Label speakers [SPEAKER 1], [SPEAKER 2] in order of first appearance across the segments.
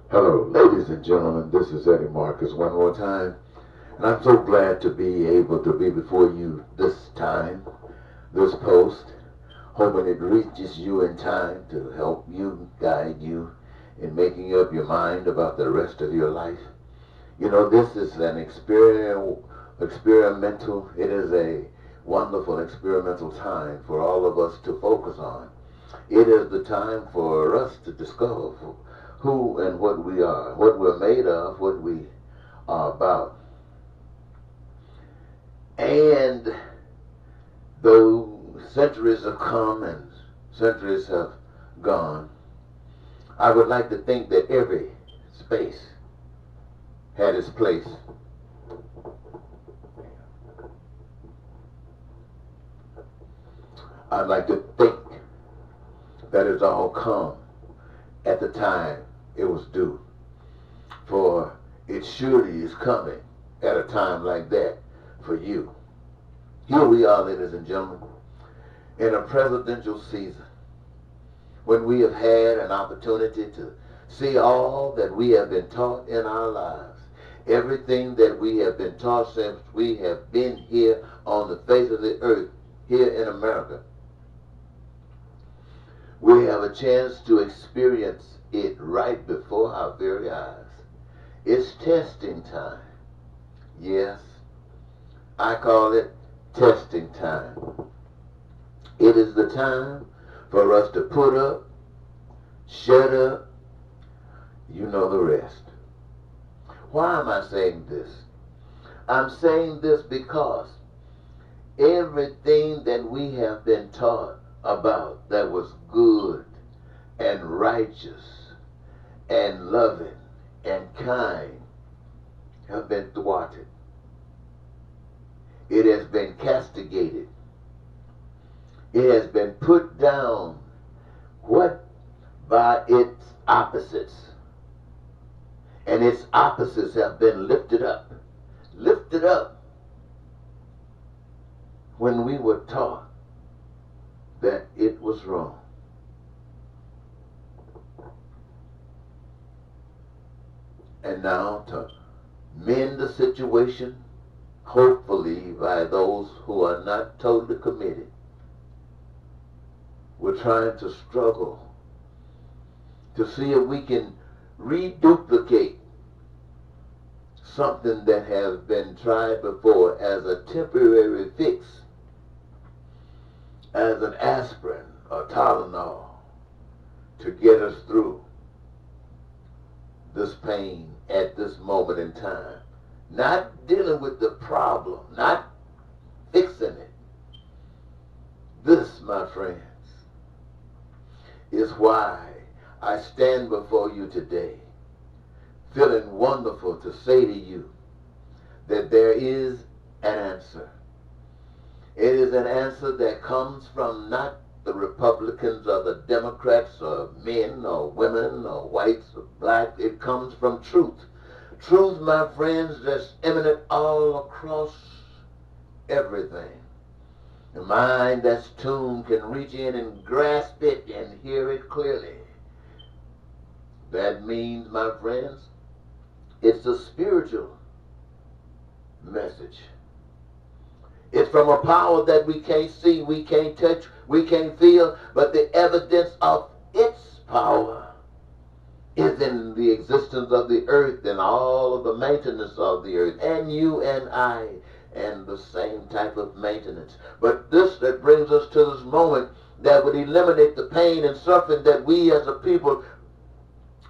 [SPEAKER 1] Hello, ladies and gentlemen, this is Eddie Marcus one more time, and I'm so glad to be able to be before you this time, this post, hoping it reaches you in time to help you, guide you in making up your mind about the rest of your life. You know, this is an experimental, it is a wonderful experimental time for all of us to focus on. It is the time for us to discover who and what we are, what we're made of, what we are about. And though centuries have come and centuries have gone, I would like to think that every space had its place. I'd like to think that it's all come at the time it was due. For it surely is coming at a time like that for you. Here we are, ladies and gentlemen, in a presidential season when we have had an opportunity to see all that we have been taught in our lives. Everything that we have been taught since we have been here on the face of the earth, here in America. We have a chance to experience it right before our very eyes. It's testing time. Yes, I call it testing time. It is the time for us to put up, shut up, you know the rest. Why am I saying this? I'm saying this because everything that we have been taught about that was good and righteous and loving and kind have been thwarted. It has been castigated. It has been put down. What? By its opposites. And its opposites have been lifted up. Lifted up when we were taught that it was wrong. And now to mend the situation, hopefully by those who are not totally committed, we're trying to struggle to see if we can reduplicate something that has been tried before as a temporary fix, as an aspirin or Tylenol to get us through this pain at this moment in time. Not dealing with the problem, not fixing it. This, my friends, is why I stand before you today, feeling wonderful to say to you that there is an answer. It is an answer that comes from not the Republicans or the Democrats or men or women or whites or blacks. It comes from truth. Truth, my friends, that's eminent all across everything. The mind that's tuned can reach in and grasp it and hear it clearly. That means, my friends, it's a spiritual message. It's from a power that we can't see, we can't touch, we can't feel, but the evidence of its power is in the existence of the earth and all of the maintenance of the earth, and you and I, and the same type of maintenance. But this that brings us to this moment that would eliminate the pain and suffering that we as a people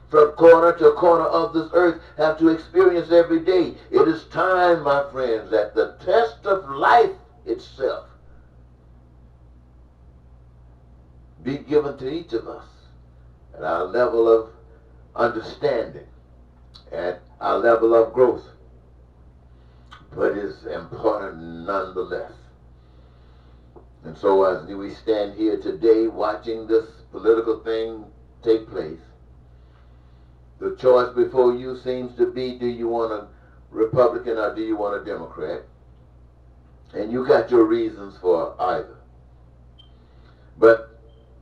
[SPEAKER 1] from corner to corner of this earth have to experience every day. It is time, my friends, that the test of life itself be given to each of us at our level of understanding, at our level of growth. But it's important nonetheless. And so as we stand here today watching this political thing take place, the choice before you seems to be, do you want a Republican or do you want a Democrat? And you got your reasons for either. But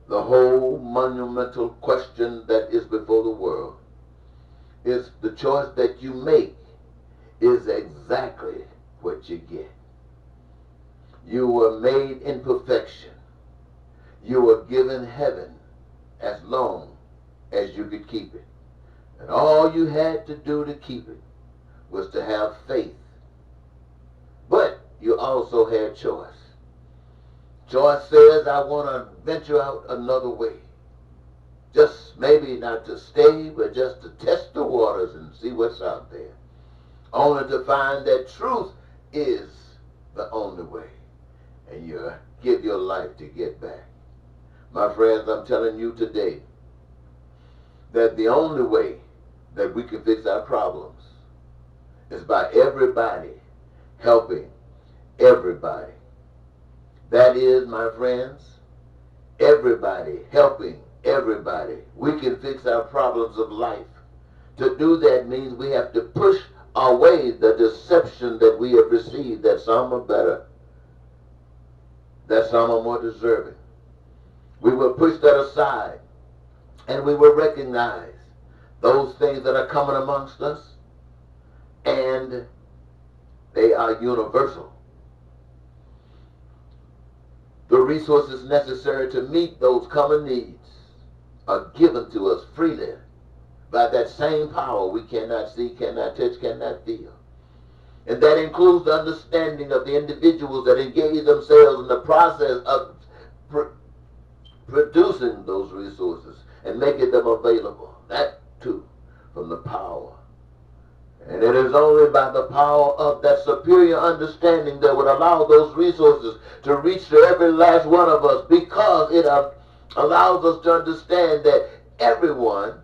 [SPEAKER 1] the whole monumental question that is before the world is the choice that you make is exactly what you get. You were made in perfection. You were given heaven as long as you could keep it. And all you had to do to keep it was to have faith. But you also had choice. Choice says, I want to venture out another way. Just maybe not to stay, but just to test the waters and see what's out there. Only to find that truth is the only way. And you give your life to get back. My friends, I'm telling you today that the only way that we can fix our problems is by everybody helping everybody. That is, my friends, everybody helping everybody. We can fix our problems of life. To do that means we have to push away the deception that we have received, that some are better, that some are more deserving. We will push that aside, and we will recognize those things that are coming amongst us, and they are universal. The resources necessary to meet those common needs are given to us freely by that same power we cannot see, cannot touch, cannot feel. And that includes the understanding of the individuals that engage themselves in the process of producing those resources and making them available. That too, from the power. And it is only by the power of that superior understanding that would allow those resources to reach to every last one of us, because it allows us to understand that everyone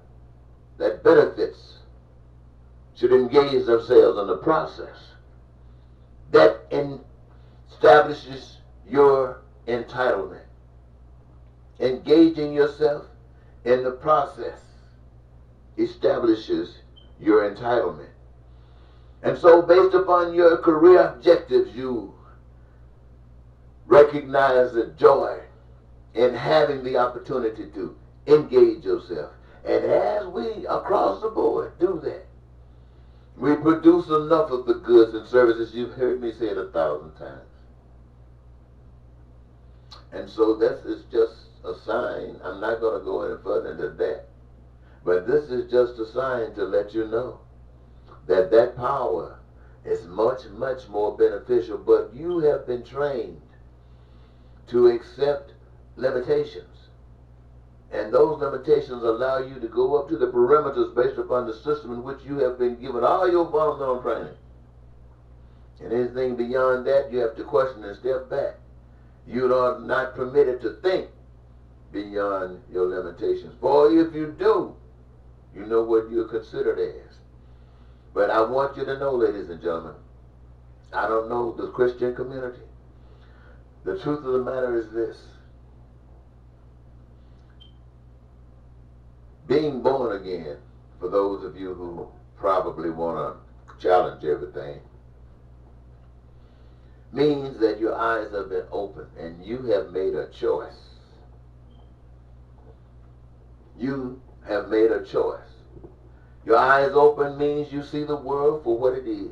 [SPEAKER 1] that benefits should engage themselves in the process. That establishes your entitlement. Engaging yourself in the process establishes your entitlement. And so based upon your career objectives, you recognize the joy in having the opportunity to engage yourself. And as we, across the board, do that, we produce enough of the goods and services. You've heard me say it 1,000 times. And so this is just a sign. I'm not going to go any further into that. But this is just a sign to let you know that that power is much, much more beneficial. But you have been trained to accept limitations. And those limitations allow you to go up to the perimeters based upon the system in which you have been given all your fundamental training. And anything beyond that, you have to question and step back. You are not permitted to think beyond your limitations. For if you do, you know what you're considered as. But I want you to know, ladies and gentlemen, I don't know the Christian community. The truth of the matter is this. Being born again, for those of you who probably want to challenge everything, means that your eyes have been opened and you have made a choice. You have made a choice. Your eyes open means you see the world for what it is.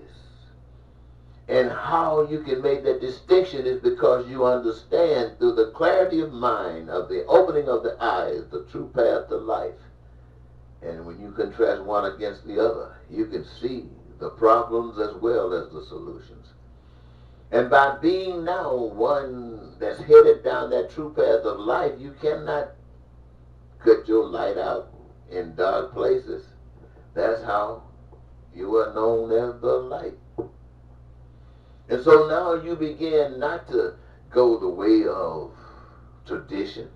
[SPEAKER 1] And how you can make that distinction is because you understand through the clarity of mind, of the opening of the eyes, the true path to life. And when you contrast one against the other, you can see the problems as well as the solutions. And by being now one that's headed down that true path of life, you cannot cut your light out in dark places. That's how you are known as the light. And so now you begin not to go the way of tradition,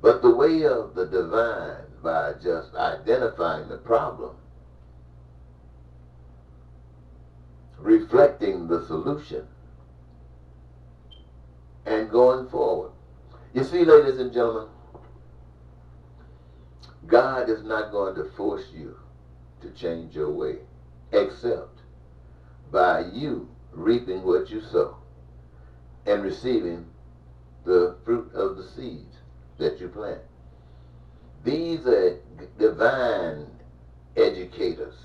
[SPEAKER 1] but the way of the divine, by just identifying the problem, reflecting the solution, and going forward. You see, ladies and gentlemen, God is not going to force you to change your way, except by you reaping what you sow and receiving the fruit of the seeds that you plant. These are divine education educators.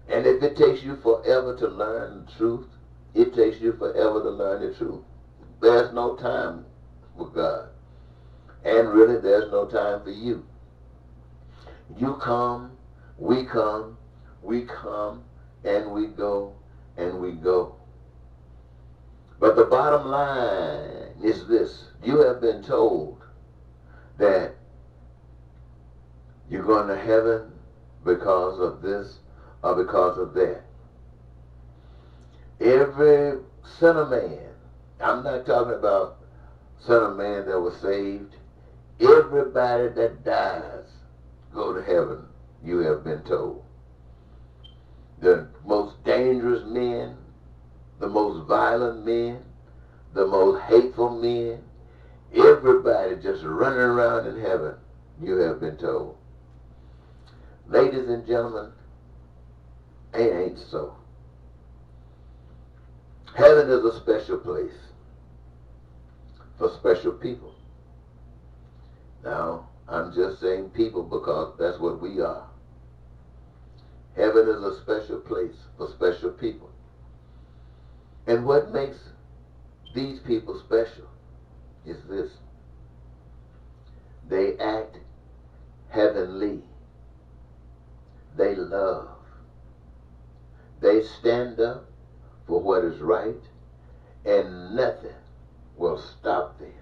[SPEAKER 1] And if it takes you forever to learn the truth, it takes you forever to learn the truth. There's no time with God. And really, there's no time for you. You come, we come, and we go, and we go. But the bottom line is this. You have been told that you're going to heaven because of this or because of that. Every son of man, I'm not talking about son of man that was saved. Everybody that dies go to heaven, you have been told. The most dangerous men, the most violent men, the most hateful men, everybody just running around in heaven, you have been told. Ladies and gentlemen, it ain't so. Heaven is a special place for special people. Now, I'm just saying people because that's what we are. Heaven is a special place for special people. And what makes these people special is this. They act heavenly. They love. They stand up for what is right, and nothing will stop them.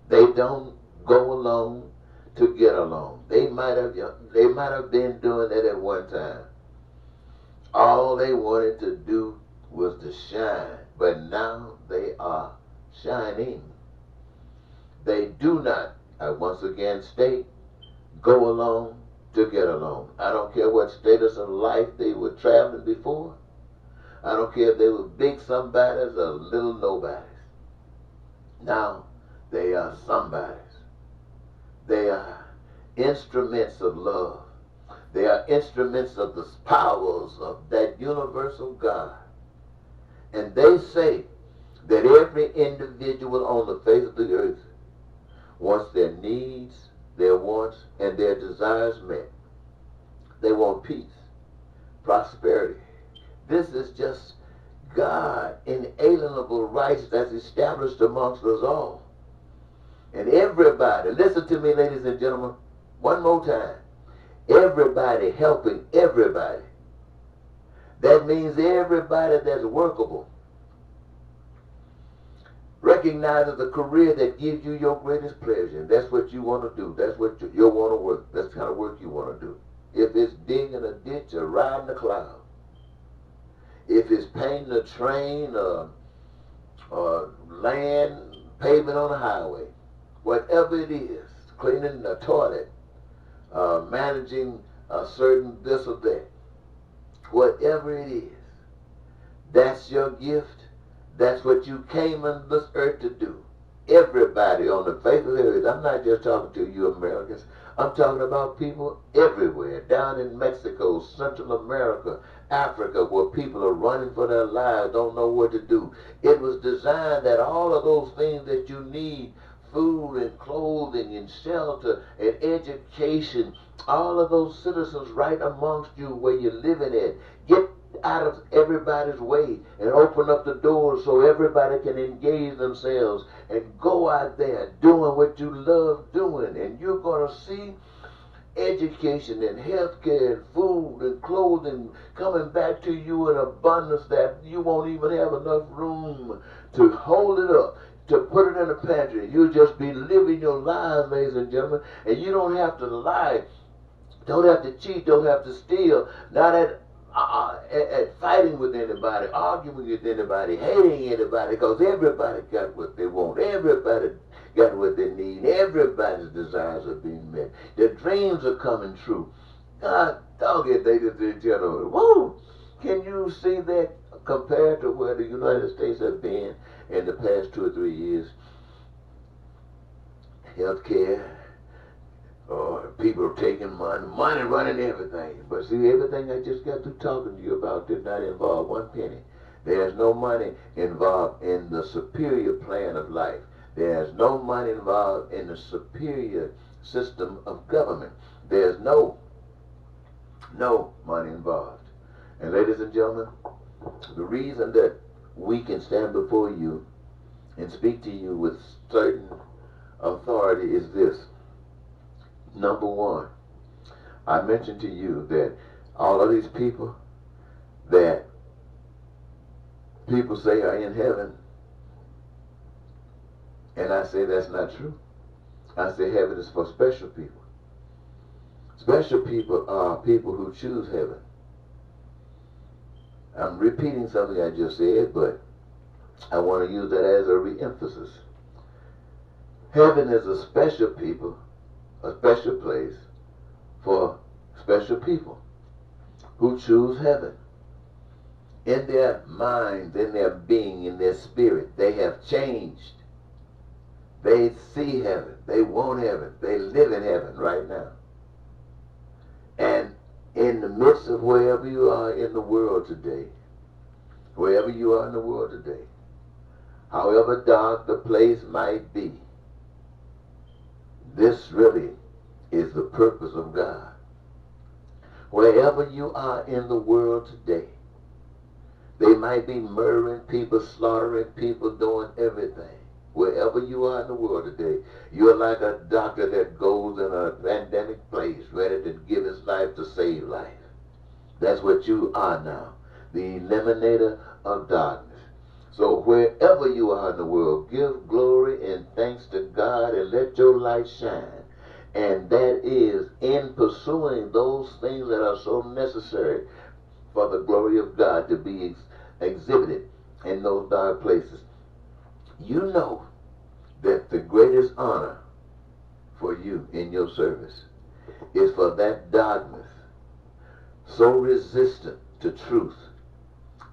[SPEAKER 1] They don't go along to get along. They might have been doing that at one time. All they wanted to do was to shine, but now they are shining. They do not, I once again state, go along to get along. I don't care what status of life they were traveling before. I don't care if they were big somebodies or little nobodies. Now they are somebodies. They are instruments of love. They are instruments of the powers of that universal God. And they say that every individual on the face of the earth wants their needs, their wants, and their desires met. They want peace, prosperity. This is just God, inalienable rights that's established amongst us all. And everybody, listen to me, ladies and gentlemen, one more time. Everybody helping everybody. That means everybody that's workable recognizes a career that gives you your greatest pleasure. And that's what you want to do. That's what you want to work. That's the kind of work you want to do. If it's digging a ditch or riding a cloud, if it's painting a train or land pavement on a highway, whatever it is, cleaning a toilet, managing a certain this or that, whatever it is, that's your gift. That's what you came on this earth to do. Everybody on the face of the earth. I'm not just talking to you Americans. I'm talking about people everywhere, down in Mexico, Central America, Africa, where people are running for their lives, don't know what to do. It was designed that all of those things that you need, food and clothing and shelter and education, all of those citizens right amongst you where you're living at, get out of everybody's way and open up the doors so everybody can engage themselves and go out there doing what you love doing. And you're going to see education and healthcare and food and clothing coming back to you in abundance that you won't even have enough room to hold it up, to put it in the pantry. You'll just be living your lives, ladies and gentlemen, and you don't have to lie, don't have to cheat, don't have to steal, not at fighting with anybody, arguing with anybody, hating anybody, because everybody got what they want. Everybody got what they need. Everybody's desires are being met. Their dreams are coming true. God, dog it, ladies and gentlemen. Woo! Can you see that compared to where the United States have been in the past 2 or 3 years? Healthcare, or people taking money running everything. But see, everything I just got through talking to you about did not involve one penny. There's no money involved in the superior plan of life. There's no money involved in the superior system of government. There's no No money involved. And ladies and gentlemen, the reason that we can stand before you and speak to you with certain authority is this. Number one, I mentioned to you that all of these people that people say are in heaven, and I say that's not true. I say heaven is for special people. Special people are people who choose heaven. I'm repeating something I just said, but I want to use that as a re-emphasis. Heaven is a special people, a special place for special people who choose heaven. In their minds, in their being, in their spirit, they have changed. They see heaven. They want heaven. They live in heaven right now. And in the midst of wherever you are in the world today, wherever you are in the world today, however dark the place might be, this really is the purpose of God. Wherever you are in the world today, they might be murdering people, slaughtering people, doing everything. Wherever you are in the world today, you're like a doctor that goes in a pandemic place, ready to give his life to save life. That's what you are now, the eliminator of darkness. So wherever you are in the world, give glory and thanks to God and let your light shine. And that is in pursuing those things that are so necessary for the glory of God to be exhibited in those dark places. You know that the greatest honor for you in your service is for that darkness, so resistant to truth,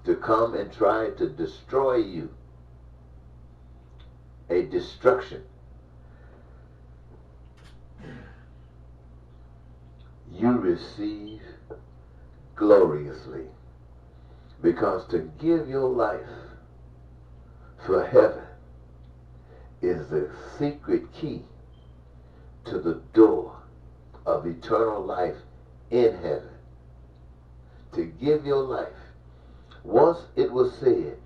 [SPEAKER 1] to come and try to destroy you. A destruction. You receive gloriously, because to give your life for heaven is the secret key to the door of eternal life in heaven. To give your life. Once it was said,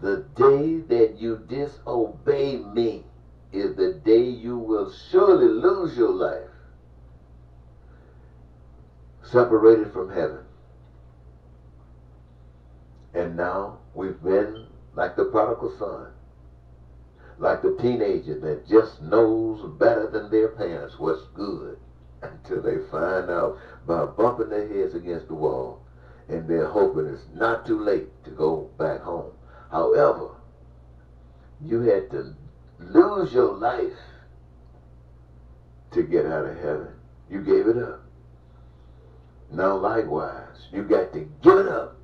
[SPEAKER 1] the day that you disobey me is the day you will surely lose your life, separated from heaven. And now we've been like the prodigal son, like the teenager that just knows better than their parents what's good, until they find out by bumping their heads against the wall, and they're hoping it's not too late to go back home. However, you had to lose your life to get out of heaven. You gave it up. Now likewise, you got to give it up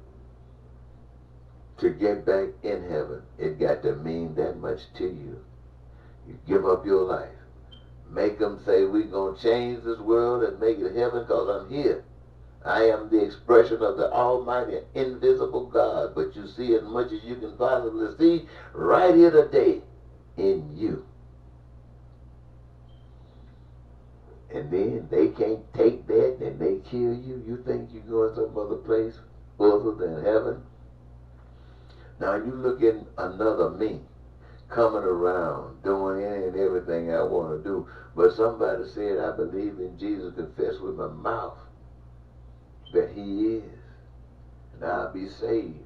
[SPEAKER 1] to get back in heaven. It got to mean that much to you. You give up your life. Make them say, we're going to change this world and make it heaven because I'm here. I am the expression of the almighty, invisible God. But you see as much as you can possibly see right here today in you. And then they can't take that and they kill you. You think you're going some other place other than heaven? Now you look at another me coming around doing any and everything I want to do. But somebody said, I believe in Jesus, confess with my mouth that he is, and I'll be saved.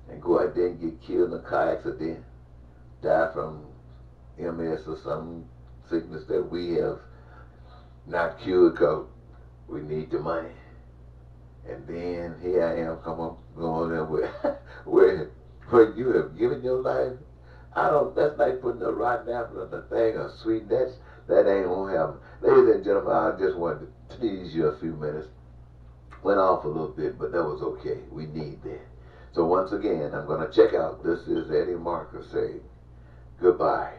[SPEAKER 1] And go out there and get killed in a car accident, die from MS or some sickness that we have not cured because we need the money. And then here I am going there where you have given your life. That's like putting a rotten apple in a thing of sweet. That ain't gonna happen. Ladies and gentlemen, I just wanted to tease you a few minutes. Went off a little bit, but that was okay. We need that. So once again, I'm going to check out. This is Eddie Marcus saying goodbye.